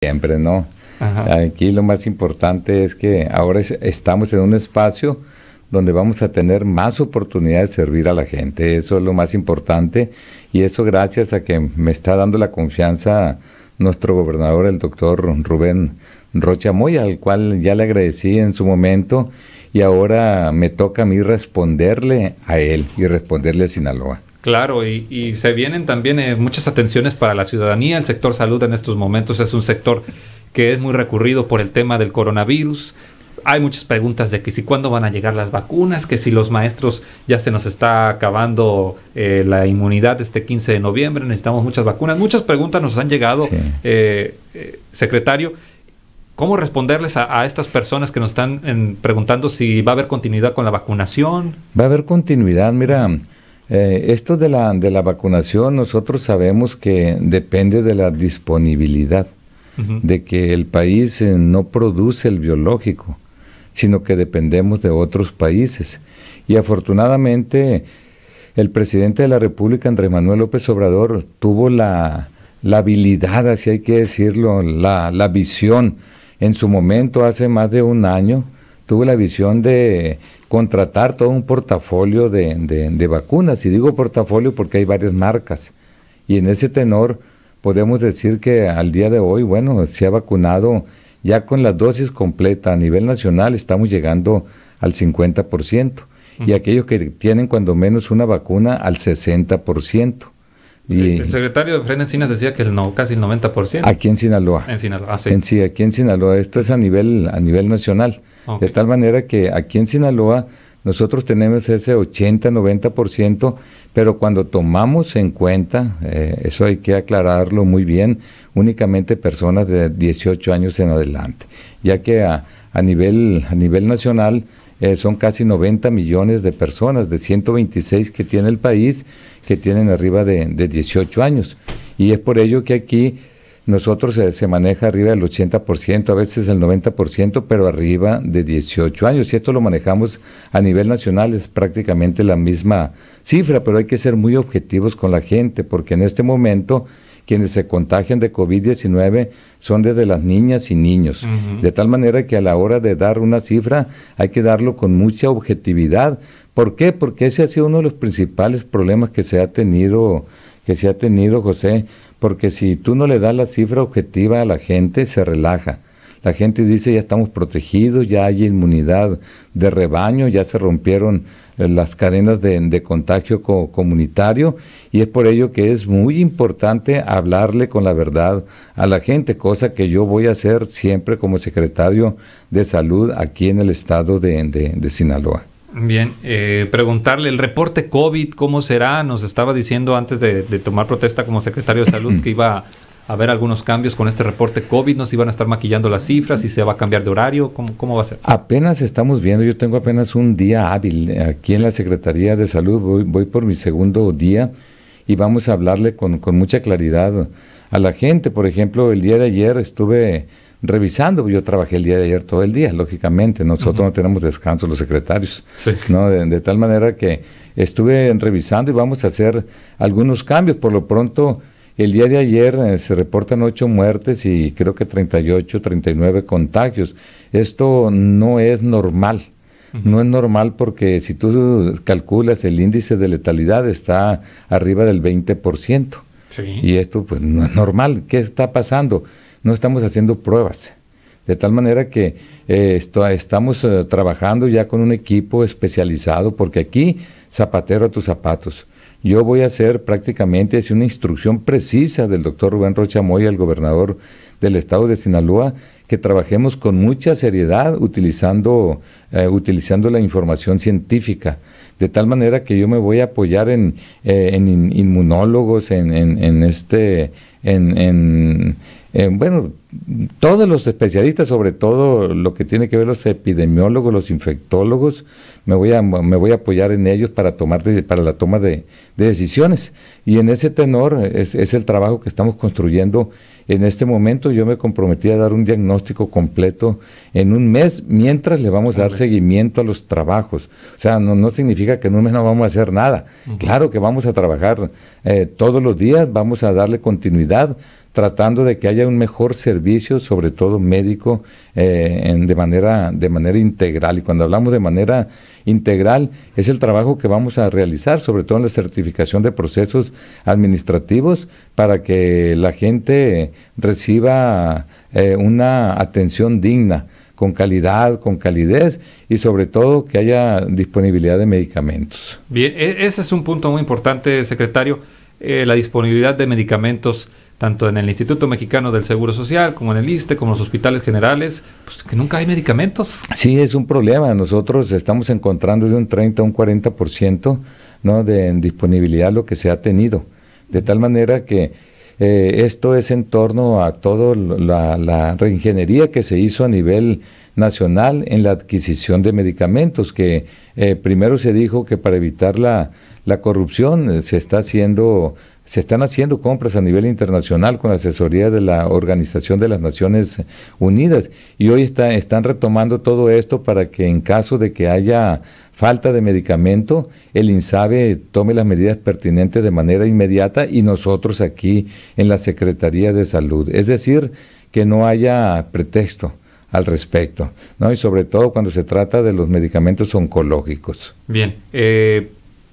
siempre, ¿no? Ajá. Aquí lo más importante es que ahora estamos en un espacio donde vamos a tener más oportunidades de servir a la gente. Eso es lo más importante, y eso gracias a que me está dando la confianza nuestro gobernador, el doctor Rubén Rocha Moya, al cual ya le agradecí en su momento, y ahora me toca a mí responderle a él y responderle a Sinaloa. Claro, y se vienen también muchas atenciones para la ciudadanía. El sector salud en estos momentos es un sector que es muy recurrido por el tema del coronavirus. Hay muchas preguntas de que si cuándo van a llegar las vacunas, que si los maestros ya se nos está acabando la inmunidad este 15 de noviembre, necesitamos muchas vacunas. Muchas preguntas nos han llegado, sí. Secretario. ¿Cómo responderles a estas personas que nos están preguntando si va a haber continuidad con la vacunación? Va a haber continuidad, mira, esto de la vacunación nosotros sabemos que depende de la disponibilidad, de que el país no produce el biológico, sino que dependemos de otros países. Y afortunadamente el presidente de la República, Andrés Manuel López Obrador, tuvo la habilidad, así hay que decirlo, la visión. En su momento, hace más de un año, tuvo la visión de contratar todo un portafolio de vacunas. Y digo portafolio porque hay varias marcas. Y en ese tenor podemos decir que al día de hoy, bueno, se ha vacunado ya con la dosis completa a nivel nacional, estamos llegando al 50%. Y aquellos que tienen cuando menos una vacuna al 60%. Y el secretario de Efraín Encinas decía que casi el 90%. Aquí en Sinaloa. En Sinaloa, sí. Sí, aquí en Sinaloa. Esto es a nivel nacional. Okay. De tal manera que aquí en Sinaloa nosotros tenemos ese 80-90%, pero cuando tomamos en cuenta, eso hay que aclararlo muy bien, únicamente personas de 18 años en adelante, ya que a nivel nacional son casi 90 millones de personas, de 126 que tiene el país, que tienen arriba de 18 años. Y es por ello que aquí nosotros se maneja arriba del 80%, a veces el 90%, pero arriba de 18 años. Y esto lo manejamos a nivel nacional, es prácticamente la misma cifra, pero hay que ser muy objetivos con la gente, porque en este momento quienes se contagian de COVID-19 son desde las niñas y niños. De tal manera que a la hora de dar una cifra hay que darlo con mucha objetividad. ¿Por qué? Porque ese ha sido uno de los principales problemas que se ha tenido, José, porque si tú no le das la cifra objetiva a la gente, se relaja. La gente dice, ya estamos protegidos, ya hay inmunidad de rebaño, ya se rompieron las cadenas de contagio comunitario, y es por ello que es muy importante hablarle con la verdad a la gente, cosa que yo voy a hacer siempre como secretario de Salud aquí en el estado de Sinaloa. Bien, preguntarle, el reporte COVID, ¿cómo será? Nos estaba diciendo antes de tomar protesta como secretario de Salud que iba a haber algunos cambios con este reporte COVID, nos iban a estar maquillando las cifras, si se va a cambiar de horario, ¿cómo va a ser? Apenas estamos viendo, yo tengo apenas un día hábil aquí en la Secretaría de Salud, voy por mi segundo día y vamos a hablarle con mucha claridad a la gente. Por ejemplo, el día de ayer estuve revisando, yo trabajé el día de ayer todo el día, lógicamente, nosotros no tenemos descanso los secretarios, sí, ¿no? De tal manera que estuve revisando y vamos a hacer algunos cambios. Por lo pronto, el día de ayer se reportan 8 muertes y creo que 38, 39 contagios. Esto no es normal. No es normal porque si tú calculas el índice de letalidad está arriba del 20%. Sí. Y esto pues no es normal. ¿Qué está pasando? No estamos haciendo pruebas. De tal manera que estamos trabajando ya con un equipo especializado, porque aquí, zapatero a tus zapatos. Yo voy a hacer prácticamente una instrucción precisa del doctor Rubén Rocha Moya, el gobernador del estado de Sinaloa, que trabajemos con mucha seriedad utilizando la información científica, de tal manera que yo me voy a apoyar en inmunólogos, bueno, todos los especialistas, sobre todo lo que tiene que ver los epidemiólogos, los infectólogos, me voy a apoyar en ellos para la toma de decisiones. Y en ese tenor es el trabajo que estamos construyendo en este momento. Yo me comprometí a dar un diagnóstico completo en un mes, mientras le vamos a dar seguimiento a los trabajos. O sea, no significa que en un mes no vamos a hacer nada. Claro que vamos a trabajar todos los días, vamos a darle continuidad. tratando de que haya un mejor servicio, sobre todo médico, de manera integral. Y cuando hablamos de manera integral, es el trabajo que vamos a realizar, sobre todo en la certificación de procesos administrativos, para que la gente reciba una atención digna, con calidad, con calidez, y sobre todo que haya disponibilidad de medicamentos. Bien, ese es un punto muy importante, secretario, la disponibilidad de medicamentos, tanto en el Instituto Mexicano del Seguro Social, como en el ISSSTE, como en los hospitales generales, pues que nunca hay medicamentos. Sí, es un problema. Nosotros estamos encontrando de un 30 a un 40%, ¿no?, de disponibilidad lo que se ha tenido. De tal manera que esto es en torno a toda la reingeniería que se hizo a nivel nacional en la adquisición de medicamentos, que primero se dijo que para evitar la corrupción se están haciendo compras a nivel internacional con la asesoría de la Organización de las Naciones Unidas, y hoy están retomando todo esto para que en caso de que haya falta de medicamento, el INSABE tome las medidas pertinentes de manera inmediata, y nosotros aquí en la Secretaría de Salud. Es decir, que no haya pretexto al respecto, ¿no? Y sobre todo cuando se trata de los medicamentos oncológicos. Bien,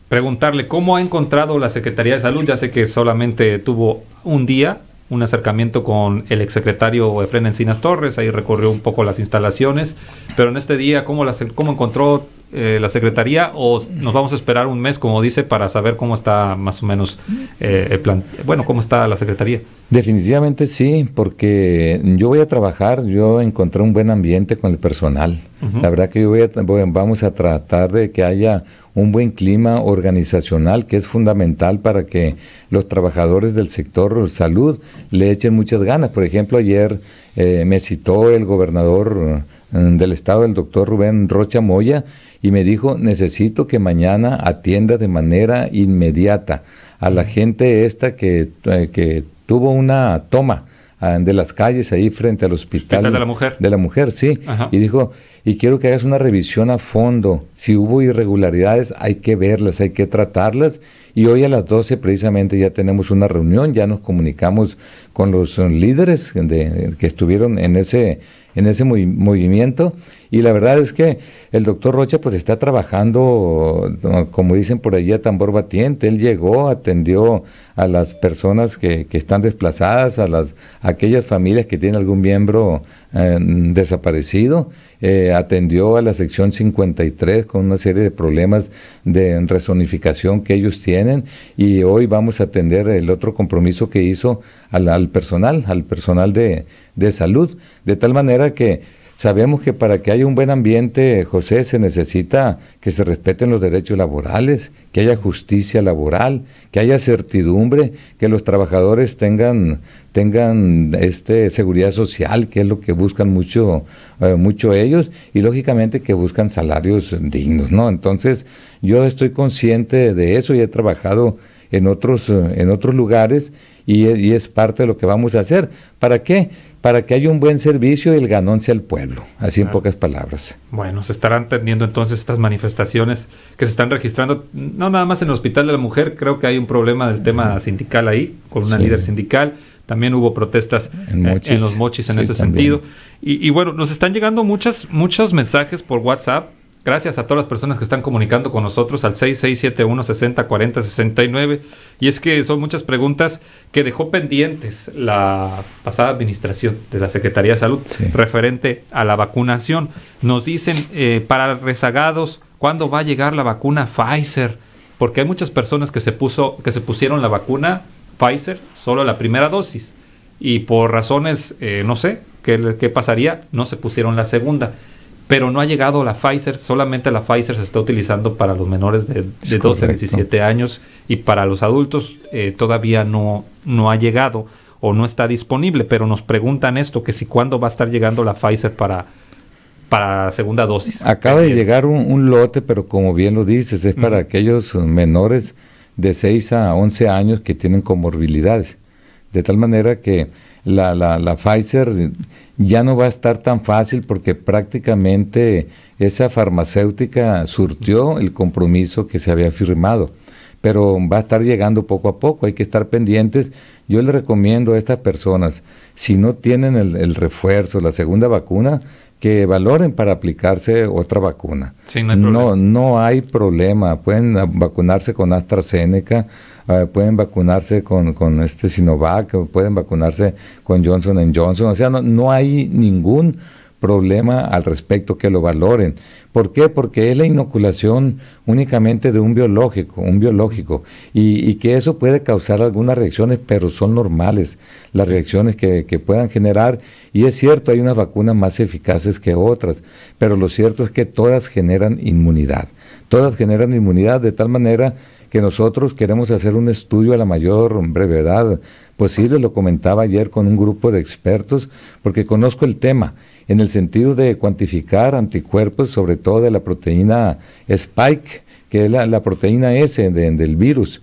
preguntarle cómo ha encontrado la Secretaría de Salud. Ya sé que solamente tuvo un día un acercamiento con el exsecretario Efrén Encinas Torres, ahí recorrió un poco las instalaciones, pero en este día, ¿cómo encontró la Secretaría, o nos vamos a esperar un mes, como dice, para saber cómo está más o menos el plan? Bueno, ¿cómo está la Secretaría? Definitivamente sí, porque yo voy a trabajar, yo encontré un buen ambiente con el personal. Uh-huh. La verdad que vamos a tratar de que haya un buen clima organizacional, que es fundamental para que los trabajadores del sector salud le echen muchas ganas. Por ejemplo, ayer me citó el gobernador del estado, el doctor Rubén Rocha Moya, y me dijo: necesito que mañana atienda de manera inmediata a la gente esta que tuvo una toma de las calles ahí frente al hospital de la mujer. De la mujer, sí. Ajá. Y dijo: y quiero que hagas una revisión a fondo. Si hubo irregularidades, hay que verlas, hay que tratarlas. Y hoy a las 12 precisamente ya tenemos una reunión, ya nos comunicamos con los líderes que estuvieron en ese movimiento, y la verdad es que el doctor Rocha pues está trabajando, como dicen por allí, a tambor batiente. Él llegó, atendió a las personas que están desplazadas, a aquellas familias que tienen algún miembro desaparecido, atendió a la sección 53 con una serie de problemas de rezonificación que ellos tienen, y hoy vamos a atender el otro compromiso que hizo al personal de salud, de tal manera que sabemos que para que haya un buen ambiente, José, se necesita que se respeten los derechos laborales, que haya justicia laboral, que haya certidumbre, que los trabajadores tengan seguridad social, que es lo que buscan mucho ellos, y lógicamente que buscan salarios dignos, ¿no? Entonces, yo estoy consciente de eso y he trabajado en otros lugares, y es parte de lo que vamos a hacer. ¿Para qué? Para que haya un buen servicio y el ganón sea el pueblo, así en pocas palabras. Bueno, se estarán teniendo entonces estas manifestaciones que se están registrando, no nada más en el Hospital de la Mujer. Creo que hay un problema del tema sindical ahí, con una líder sindical. También hubo protestas en los Mochis en ese sentido. Y bueno, nos están llegando muchos mensajes por WhatsApp. Gracias a todas las personas que están comunicando con nosotros al 6671-6040-69. Y es que son muchas preguntas que dejó pendientes la pasada administración de la Secretaría de Salud, referente a la vacunación. Nos dicen, para rezagados, ¿cuándo va a llegar la vacuna Pfizer? Porque hay muchas personas que se pusieron la vacuna Pfizer, solo la primera dosis. Y por razones, no sé, ¿qué pasaría? No se pusieron la segunda. Pero no ha llegado la Pfizer, solamente la Pfizer se está utilizando para los menores de 12 a 17 años, y para los adultos todavía no ha llegado o no está disponible, pero nos preguntan esto, que si cuándo va a estar llegando la Pfizer para segunda dosis. Acaba de llegar un lote, pero como bien lo dices, es para aquellos menores de 6 a 11 años que tienen comorbilidades, de tal manera que la Pfizer ya no va a estar tan fácil, porque prácticamente esa farmacéutica surtió el compromiso que se había firmado. pero va a estar llegando poco a poco, hay que estar pendientes. Yo les recomiendo a estas personas, si no tienen el refuerzo, la segunda vacuna, que valoren para aplicarse otra vacuna. Sí, no hay problema. No hay problema. Pueden vacunarse con AstraZeneca, pueden vacunarse con Sinovac, pueden vacunarse con Johnson & Johnson. O sea, no hay ningún problema al respecto, que lo valoren. ¿Por qué? Porque es la inoculación únicamente de un biológico, y que eso puede causar algunas reacciones, pero son normales las reacciones que puedan generar, y es cierto, hay unas vacunas más eficaces que otras, pero lo cierto es que todas generan inmunidad, de tal manera que nosotros queremos hacer un estudio a la mayor brevedad posible. Lo comentaba ayer con un grupo de expertos, porque conozco el tema, en el sentido de cuantificar anticuerpos, sobre todo de la proteína Spike, que es la proteína S del virus,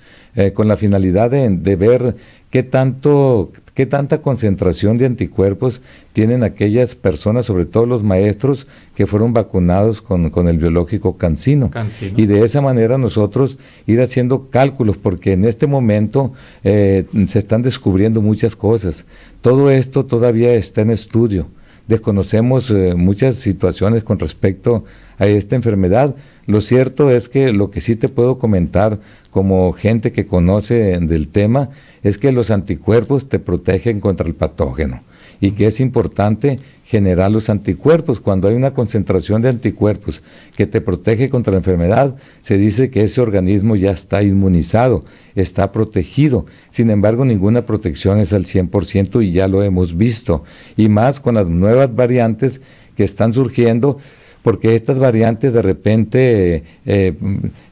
con la finalidad de ver qué tanta concentración de anticuerpos tienen aquellas personas, sobre todo los maestros, que fueron vacunados con el biológico CanSino. Y de esa manera nosotros ir haciendo cálculos, porque en este momento se están descubriendo muchas cosas. Todo esto todavía está en estudio. Desconocemos muchas situaciones con respecto a esta enfermedad. Lo cierto es que lo que sí te puedo comentar como gente que conoce del tema es que los anticuerpos te protegen contra el patógeno, y que es importante generar los anticuerpos. Cuando hay una concentración de anticuerpos que te protege contra la enfermedad, se dice que ese organismo ya está inmunizado, está protegido. Sin embargo, ninguna protección es al 100%, y ya lo hemos visto, y más con las nuevas variantes que están surgiendo, porque estas variantes de repente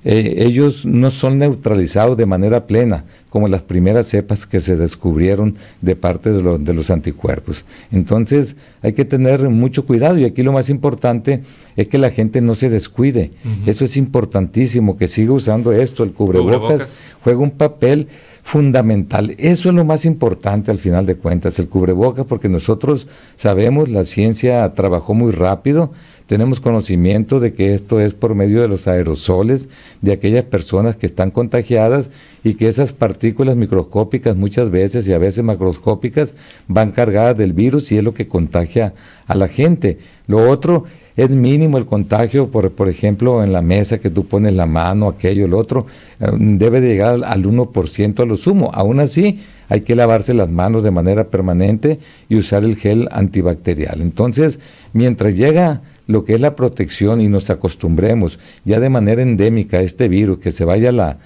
ellos no son neutralizados de manera plena, como las primeras cepas que se descubrieron de parte de los anticuerpos. Entonces hay que tener mucho cuidado, y aquí lo más importante es que la gente no se descuide. Eso es importantísimo, que siga usando esto. El cubrebocas juega un papel fundamental. Eso es lo más importante al final de cuentas, el cubrebocas, porque nosotros sabemos, la ciencia trabajó muy rápido. Tenemos conocimiento de que esto es por medio de los aerosoles de aquellas personas que están contagiadas, y que esas partículas microscópicas muchas veces, y a veces macroscópicas, van cargadas del virus, y es lo que contagia a la gente. Lo otro, es mínimo el contagio, por ejemplo, en la mesa que tú pones la mano, aquello, el otro, debe de llegar al 1% a lo sumo. Aún así, hay que lavarse las manos de manera permanente y usar el gel antibacterial. Entonces, mientras llega lo que es la protección y nos acostumbremos ya de manera endémica a este virus, que se vaya la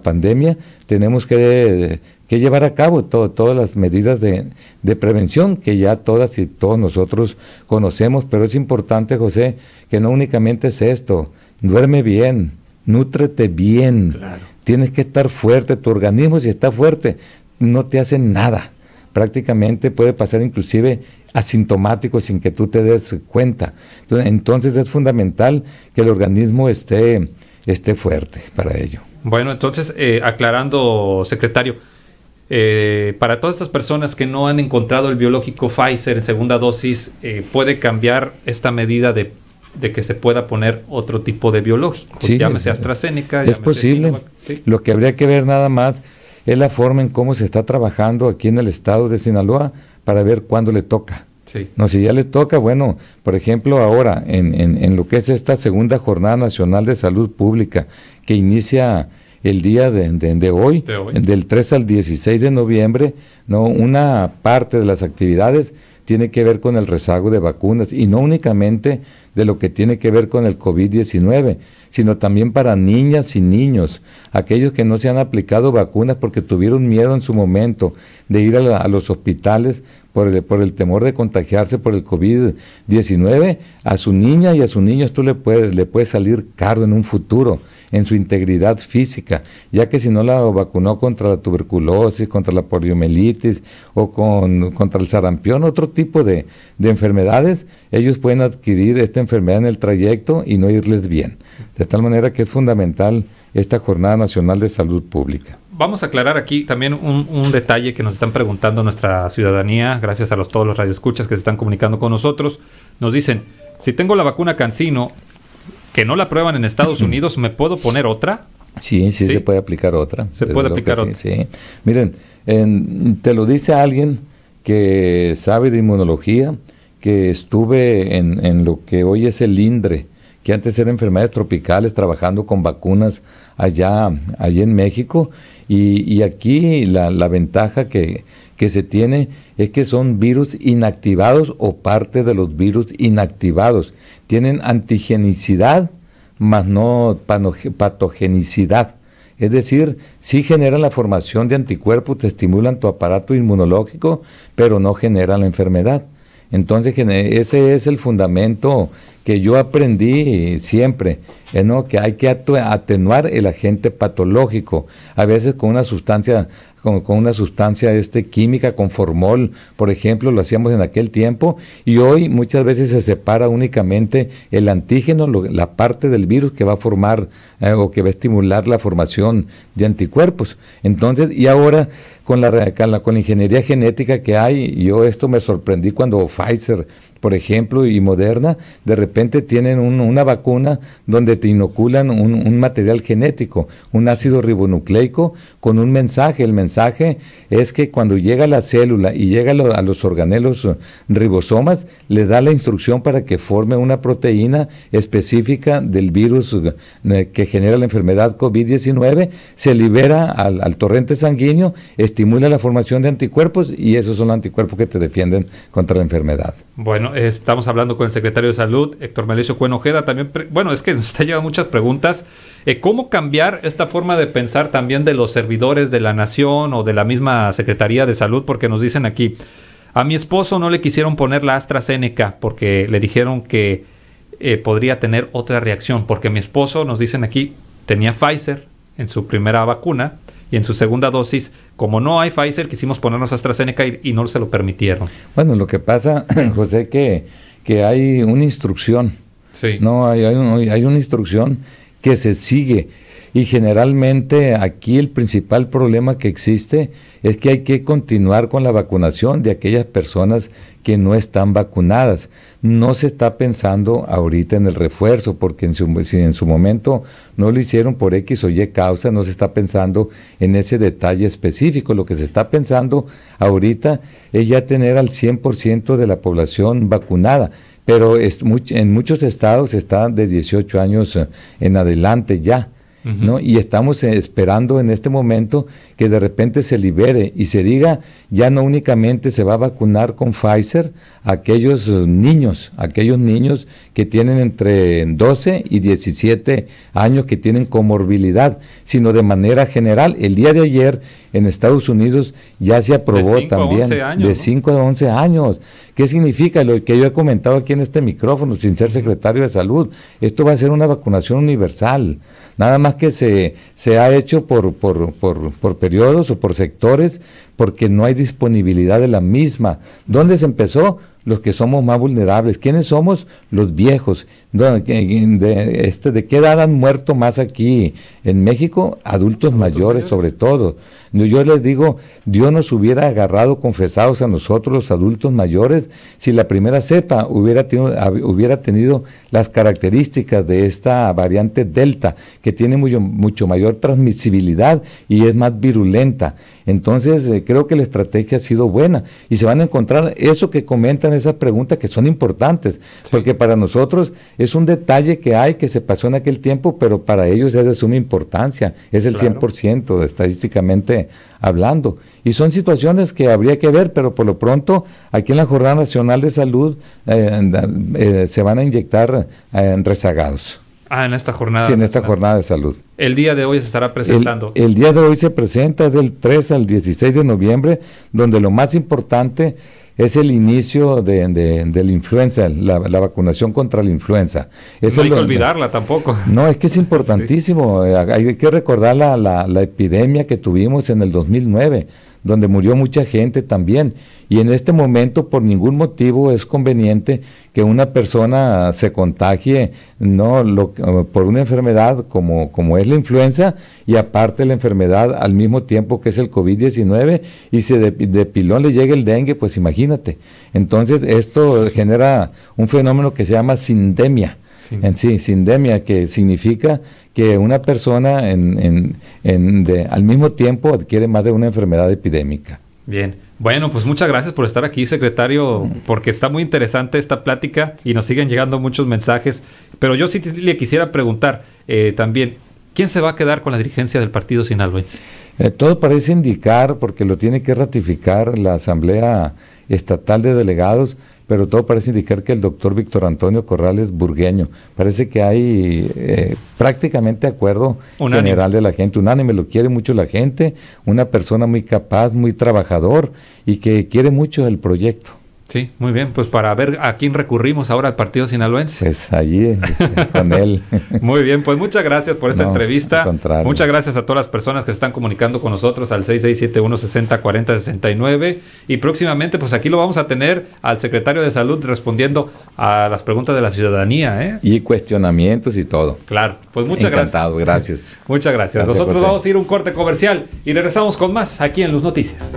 pandemia, tenemos que llevar a cabo todas las medidas de prevención que ya todas y todos nosotros conocemos. Pero es importante, José, que no únicamente es esto: duerme bien, nútrete bien, claro. Tienes que estar fuerte, tu organismo, si está fuerte, no te hace nada. Prácticamente puede pasar inclusive asintomático sin que tú te des cuenta. Entonces es fundamental que el organismo esté fuerte para ello. Bueno, entonces, aclarando, secretario, para todas estas personas que no han encontrado el biológico Pfizer en segunda dosis, ¿puede cambiar esta medida de que se pueda poner otro tipo de biológico? Sí, llámese AstraZeneca. Es posible. Sinovac, ¿sí? Lo que habría que ver nada más es la forma en cómo se está trabajando aquí en el estado de Sinaloa para ver cuándo le toca. Sí. No, si ya le toca, bueno, por ejemplo, ahora en lo que es esta segunda Jornada Nacional de Salud Pública, que inicia el día de hoy, del 3 al 16 de noviembre, ¿no? Una parte de las actividades tiene que ver con el rezago de vacunas, y no únicamente de lo que tiene que ver con el COVID-19, sino también para niñas y niños, aquellos que no se han aplicado vacunas porque tuvieron miedo en su momento de ir a los hospitales por el temor de contagiarse por el COVID-19. A su niña y a sus niños tú le puede salir caro en un futuro, en su integridad física, ya que si no la vacunó contra la tuberculosis, contra la poliomielitis o contra el sarampión, otro tipo de enfermedades, ellos pueden adquirir esta enfermedad en el trayecto y no irles bien. De tal manera que es fundamental esta Jornada Nacional de Salud Pública. Vamos a aclarar aquí también un detalle que nos están preguntando nuestra ciudadanía, gracias a todos los radioescuchas que se están comunicando con nosotros. Nos dicen, si tengo la vacuna CanSino, que no la prueban en Estados Unidos, ¿me puedo poner otra? Sí, se puede aplicar otra. Se puede aplicar otra. Sí. Miren, te lo dice alguien que sabe de inmunología, que estuve en lo que hoy es el INDRE, que antes eran enfermedades tropicales, trabajando con vacunas allá en México, y aquí la ventaja que se tiene es que son virus inactivados o parte de los virus inactivados. Tienen antigenicidad, más no patogenicidad. Es decir, sí generan la formación de anticuerpos, te estimulan tu aparato inmunológico, pero no generan la enfermedad. Entonces, ese es el fundamento que yo aprendí siempre, ¿no? Que hay que atenuar el agente patológico, a veces con una sustancia química, con formol, por ejemplo, lo hacíamos en aquel tiempo, y hoy muchas veces se separa únicamente el antígeno, la parte del virus que va a formar o que va a estimular la formación de anticuerpos. Entonces, y ahora con la ingeniería genética que hay, yo esto me sorprendí cuando Pfizer, por ejemplo, y Moderna, de repente tienen una vacuna donde te inoculan un material genético, un ácido ribonucleico con un mensaje. El mensaje es que cuando llega a la célula y llega a los organelos ribosomas, le da la instrucción para que forme una proteína específica del virus que genera la enfermedad COVID-19, se libera al torrente sanguíneo, estimula la formación de anticuerpos, y esos son los anticuerpos que te defienden contra la enfermedad. Bueno, estamos hablando con el secretario de Salud, Héctor Melesio Cuen Ojeda. También, es que nos está llegando muchas preguntas. ¿Cómo cambiar esta forma de pensar también de los servidores de la nación o de la misma Secretaría de Salud? Porque nos dicen aquí, a mi esposo no le quisieron poner la AstraZeneca porque le dijeron que podría tener otra reacción. Porque mi esposo, nos dicen aquí, tenía Pfizer en su primera vacuna, y en su segunda dosis, como no hay Pfizer, quisimos ponernos AstraZeneca y no se lo permitieron. Bueno, lo que pasa, José, que hay una instrucción. Sí. No, hay una instrucción que se sigue. Y generalmente aquí el principal problema que existe es que hay que continuar con la vacunación de aquellas personas que no están vacunadas. No se está pensando ahorita en el refuerzo, porque si en su momento no lo hicieron por X o Y causa, no se está pensando en ese detalle específico. Lo que se está pensando ahorita es ya tener al 100% de la población vacunada. Pero en muchos estados está de 18 años en adelante ya. ¿No? Y estamos esperando en este momento que de repente se libere y se diga, ya no únicamente se va a vacunar con Pfizer aquellos niños que tienen entre 12 y 17 años, que tienen comorbilidad, sino de manera general. El día de ayer en Estados Unidos ya se aprobó también de 5 a 11 años. ¿Qué significa? Lo que yo he comentado aquí en este micrófono, sin ser secretario de Salud, esto va a ser una vacunación universal. Nada más que se ha hecho por periodos o por sectores, porque no hay disponibilidad de la misma. ¿Dónde se empezó? Los que somos más vulnerables. ¿Quiénes somos? Los viejos. ¿De qué edad han muerto más aquí en México? Adultos mayores, sobre todo. Yo les digo, Dios nos hubiera agarrado confesados a nosotros, los adultos mayores, si la primera cepa hubiera tenido las características de esta variante Delta, que tiene mucho mayor transmisibilidad y es más virulenta. Entonces, creo que la estrategia ha sido buena, y se van a encontrar eso que comentan, esas preguntas que son importantes, sí, porque para nosotros es un detalle que se pasó en aquel tiempo, pero para ellos es de suma importancia, es el 100% estadísticamente hablando, y son situaciones que habría que ver, pero por lo pronto aquí en la Jornada Nacional de Salud se van a inyectar rezagados. En esta jornada. Sí, en esta jornada de salud. El día de hoy se estará presentando. El día de hoy se presenta del 3 al 16 de noviembre, donde lo más importante es el inicio de la influenza, la vacunación contra la influenza. No hay que olvidarla tampoco. No, es que es importantísimo. Sí. Hay que recordar la epidemia que tuvimos en el 2009, donde murió mucha gente también. Y en este momento, por ningún motivo es conveniente que una persona se contagie por una enfermedad como es la influenza, y aparte la enfermedad al mismo tiempo que es el COVID-19, y si de pilón le llega el dengue, pues imagínate. Entonces esto genera un fenómeno que se llama sindemia. sindemia, que significa que una persona al mismo tiempo adquiere más de una enfermedad epidémica. Bien, bueno, pues muchas gracias por estar aquí, secretario, porque está muy interesante esta plática y nos siguen llegando muchos mensajes, pero yo sí le quisiera preguntar también, ¿quién se va a quedar con la dirigencia del partido sinaloense? Todo parece indicar, porque lo tiene que ratificar la Asamblea Estatal de Delegados, pero todo parece indicar que el doctor Víctor Antonio Corrales Burgueño. Parece que hay prácticamente acuerdo general de la gente, unánime, lo quiere mucho la gente, una persona muy capaz, muy trabajador y que quiere mucho el proyecto. Sí, muy bien, pues para ver a quién recurrimos ahora al partido sinaloense. Pues allí, con él. Muy bien, pues muchas gracias por esta entrevista. Al contrario. Muchas gracias a todas las personas que se están comunicando con nosotros al 6671-6040-69 y próximamente pues aquí lo vamos a tener al secretario de Salud respondiendo a las preguntas de la ciudadanía. Y cuestionamientos y todo. Claro, pues muchas Encantado, gracias. Muchas gracias. Nosotros vamos a ir a un corte comercial y regresamos con más aquí en Luz Noticias.